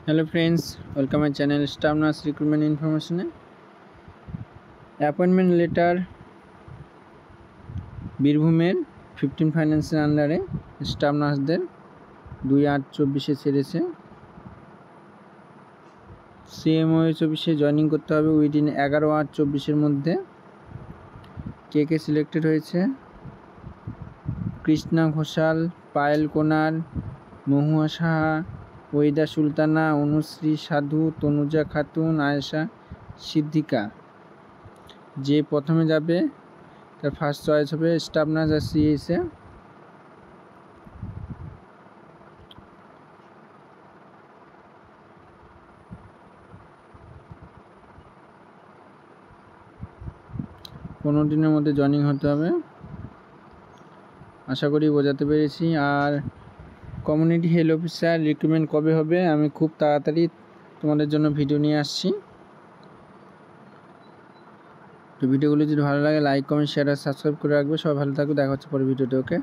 Hello friends, welcome my channel staff nurse recruitment information. Appointment letter বীরভূমের 15 ফাইন্যান্সের আন্ডারে staff নার্সদের 2/8/24 ছেড়েছে। CMOH অফিসে জয়েনিং করতে হবে উইদিন 11/8/24 মধ্যে। কে কে সিলেক্টেড হয়েছে? কৃষ্ণা ঘোষাল, পায়েল কোনার, মহুয়া সাহা, ওয়েদা সুলতানা, অনুশ্রী সাধু, তনুজা খাতুন, আয়েশা সিদ্দিকা। যে প্রথমে যাবে তার ফার্স্ট চয়েস হবে স্টাফ নার্স আর সিএসএ। পনেরো দিনের মধ্যে জয়েনিং হতে হবে। আশা করি বোঝাতে পেরেছি। আর কমিউনিটি হেলথ অফিসার রিক্রুটমেন্ট কবে হবে আমি খুব তাড়াতাড়ি তোমাদের জন্য ভিডিও নিয়ে আসছি। তো ভিডিওগুলো যদি ভালো লাগে লাইক কমেন্ট শেয়ার আর সাবস্ক্রাইব করে রাখবে। সবাই ভালো থাকবে, দেখা হচ্ছে পরে ভিডিওতে। ওকে।